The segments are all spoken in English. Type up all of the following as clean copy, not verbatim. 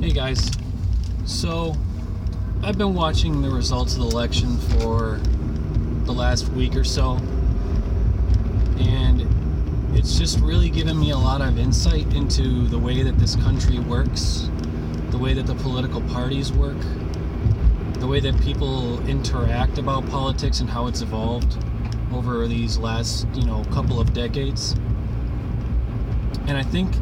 Hey guys, so I've been watching the results of the election for the last week or so, and it's just really given me a lot of insight into the way that this country works, the way that the political parties work, the way that people interact about politics and how it's evolved over these last, couple of decades. And I think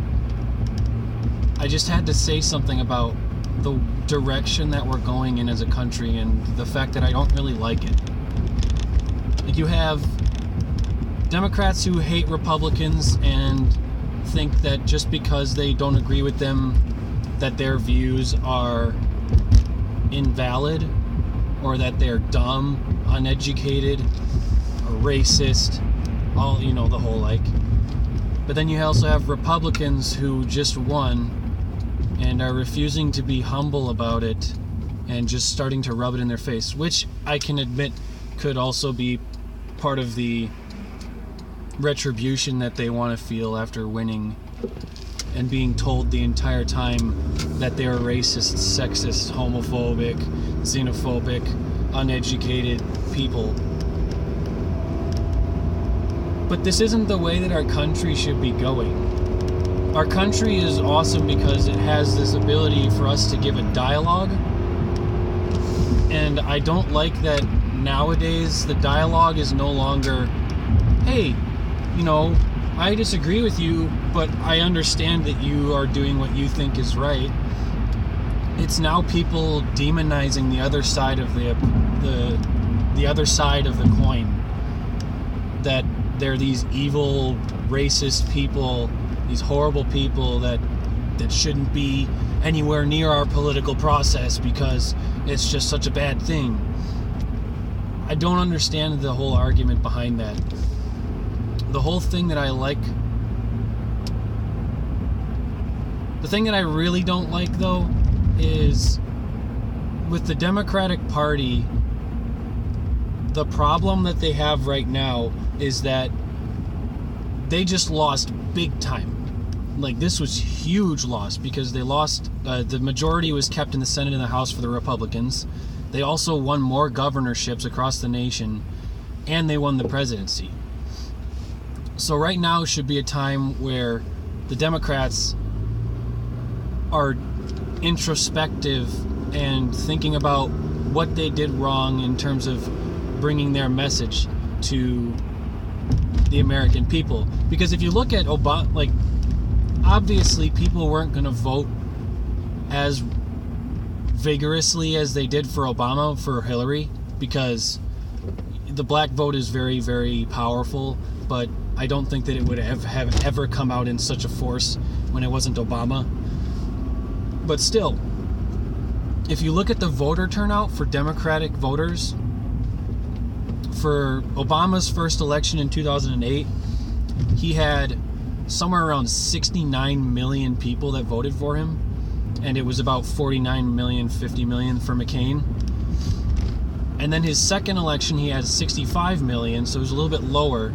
I just had to say something about the direction that we're going in as a country and the fact that I don't really like it. Like, you have Democrats who hate Republicans and think that just because they don't agree with them, that their views are invalid, or that they're dumb, uneducated, or racist, all, the whole like. But then you also have Republicans who just won and are refusing to be humble about it and just starting to rub it in their face, which I can admit could also be part of the retribution that they want to feel after winning and being told the entire time that they're racist, sexist, homophobic, xenophobic, uneducated people. But this isn't the way that our country should be going. Our country is awesome because it has this ability for us to give a dialogue. And I don't like that nowadays the dialogue is no longer, hey, I disagree with you, but I understand that you are doing what you think is right. It's now people demonizing the other side of the other side of the coin. That they're these evil, racist people, these horrible people that shouldn't be anywhere near our political process because it's just such a bad thing. I don't understand the whole argument behind that. The whole thing that I like... The thing that I really don't like, though, is with the Democratic Party, the problem that they have right now is that they just lost big time. Like, this was huge loss because they lost, the majority was kept in the Senate and the House for the Republicans. They also won more governorships across the nation, and they won the presidency. So right now should be a time where the Democrats are introspective and thinking about what they did wrong in terms of bringing their message to the American people. Because if you look at Obama, obviously people weren't going to vote as vigorously as they did for Obama for Hillary, because the black vote is very, very powerful, but I don't think that it would have ever come out in such a force when it wasn't Obama. But still, if you look at the voter turnout for Democratic voters, for Obama's first election in 2008, he had somewhere around 69 million people that voted for him, and it was about 49 million, 50 million for McCain. And then his second election, he had 65 million, so it was a little bit lower,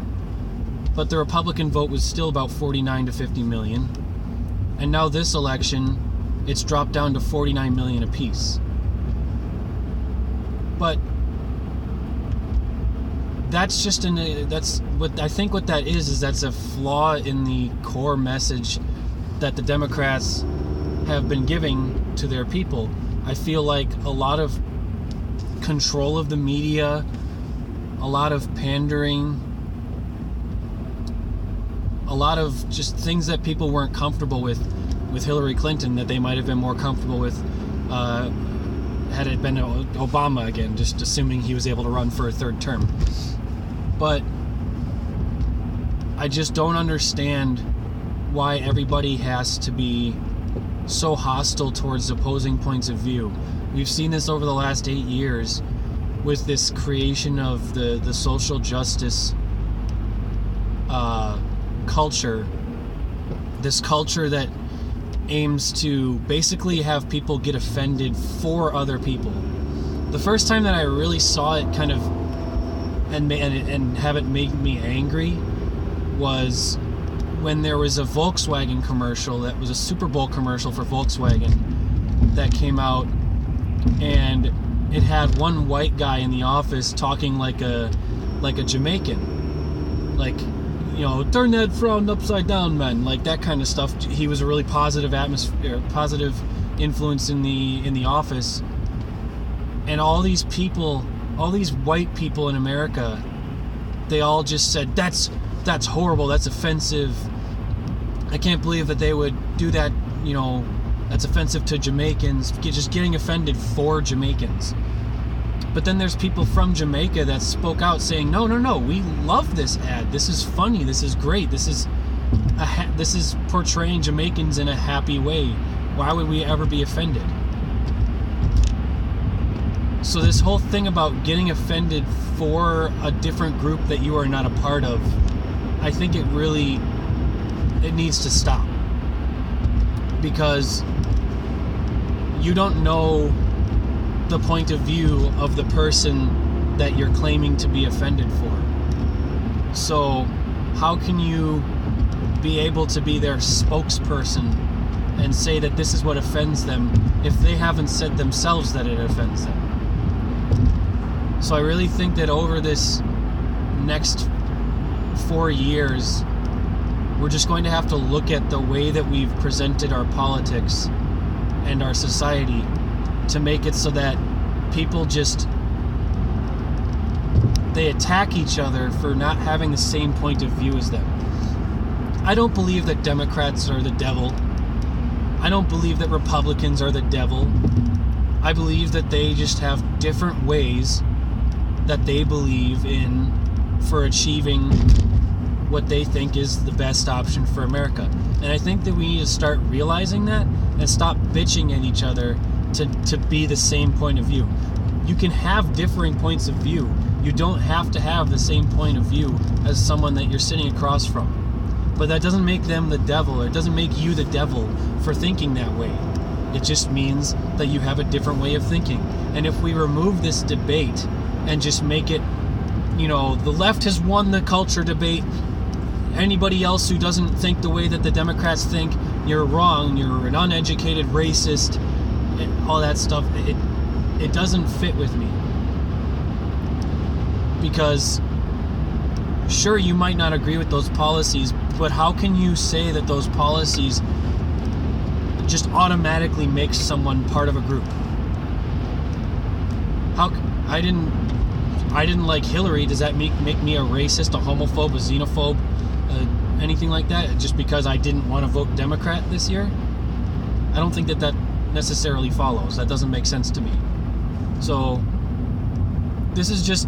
but the Republican vote was still about 49 to 50 million. And now this election, it's dropped down to 49 million apiece. But that's just that's what I think what that is that's a flaw in the core message that the Democrats have been giving to their people. I feel like a lot of control of the media, a lot of pandering, a lot of just things that people weren't comfortable with Hillary Clinton that they might have been more comfortable with had it been Obama again, just assuming he was able to run for a third term. But I just don't understand why everybody has to be so hostile towards opposing points of view. We've seen this over the last 8 years with this creation of the social justice culture. This culture that aims to basically have people get offended for other people. The first time that I really saw it kind of and have it make me angry was when there was a Volkswagen commercial that was a Super Bowl commercial for Volkswagen, that came out, and it had one white guy in the office talking like a Jamaican, like, you know, turn that frown upside down, man, like that kind of stuff. He was a really positive atmosphere, positive influence in the office, and all these people, all these white people in America, they all just said, that's horrible, that's offensive, I can't believe that they would do that, you know, that's offensive to Jamaicans, just getting offended for Jamaicans. But then there's people from Jamaica that spoke out saying, no, we love this ad, this is funny, this is great, this is portraying Jamaicans in a happy way, why would we ever be offended? So this whole thing about getting offended for a different group that you are not a part of, I think it needs to stop. Because you don't know the point of view of the person that you're claiming to be offended for. So how can you be able to be their spokesperson and say that this is what offends them if they haven't said themselves that it offends them? So I really think that over this next 4 years, we're just going to have to look at the way that we've presented our politics and our society to make it so that people they attack each other for not having the same point of view as them. I don't believe that Democrats are the devil. I don't believe that Republicans are the devil. I believe that they just have different ways that they believe in for achieving what they think is the best option for America. And I think that we need to start realizing that and stop bitching at each other to be the same point of view. You can have differing points of view. You don't have to have the same point of view as someone that you're sitting across from. But that doesn't make them the devil, or it doesn't make you the devil for thinking that way. It just means that you have a different way of thinking. And if we remove this debate and just make it, you know, the left has won the culture debate, anybody else who doesn't think the way that the Democrats think, you're wrong, you're an uneducated racist, and all that stuff, it doesn't fit with me. Because sure, you might not agree with those policies, but how can you say that those policies just automatically make someone part of a group? I didn't like Hillary. Does that make me a racist, a homophobe, a xenophobe, anything like that? Just because I didn't want to vote Democrat this year? I don't think that necessarily follows. That doesn't make sense to me. So this is just,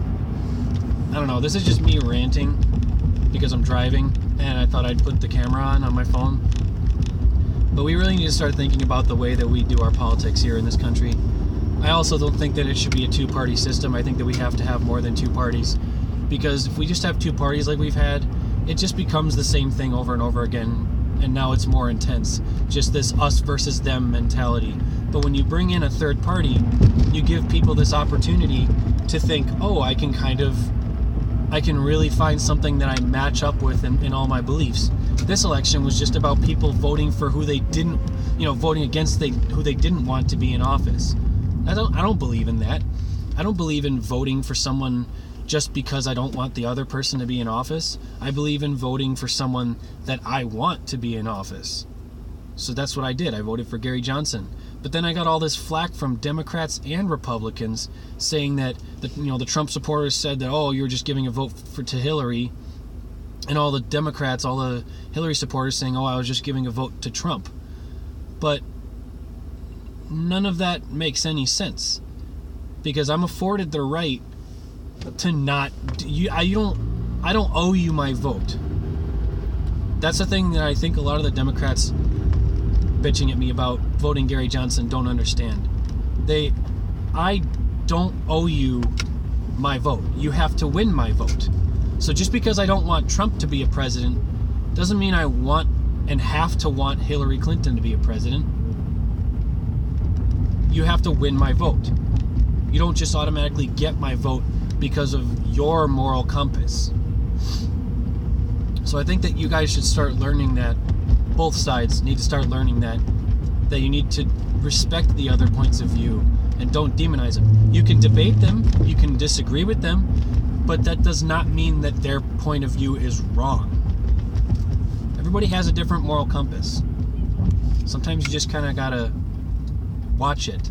I don't know, this is just me ranting because I'm driving and I thought I'd put the camera on my phone. But we really need to start thinking about the way that we do our politics here in this country. I also don't think that it should be a two-party system. I think that we have to have more than two parties, because if we just have two parties like we've had, it just becomes the same thing over and over again, and now it's more intense. Just this us versus them mentality. But when you bring in a third party, you give people this opportunity to think, oh, I can really find something that I match up with in all my beliefs. This election was just about people voting for who they didn't, voting against who they didn't want to be in office. I don't believe in that. I don't believe in voting for someone just because I don't want the other person to be in office. I believe in voting for someone that I want to be in office. So that's what I did. I voted for Gary Johnson. But then I got all this flack from Democrats and Republicans saying that the Trump supporters said that, oh, you're just giving a vote to Hillary, and all the Democrats, all the Hillary supporters saying, oh, I was just giving a vote to Trump. But none of that makes any sense, because I'm afforded the right to not. I don't owe you my vote. That's the thing that I think a lot of the Democrats bitching at me about voting Gary Johnson don't understand. I don't owe you my vote. You have to win my vote. So just because I don't want Trump to be a president doesn't mean I want and have to want Hillary Clinton to be a president. You have to win my vote. You don't just automatically get my vote because of your moral compass. So I think that you guys should start learning that. Both sides need to start learning that that you need to respect the other points of view and don't demonize them. You can debate them, you can disagree with them, but that does not mean that their point of view is wrong. Everybody has a different moral compass. Sometimes you just kind of gotta watch it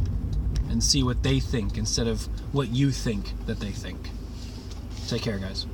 and see what they think instead of what you think that they think. Take care, guys.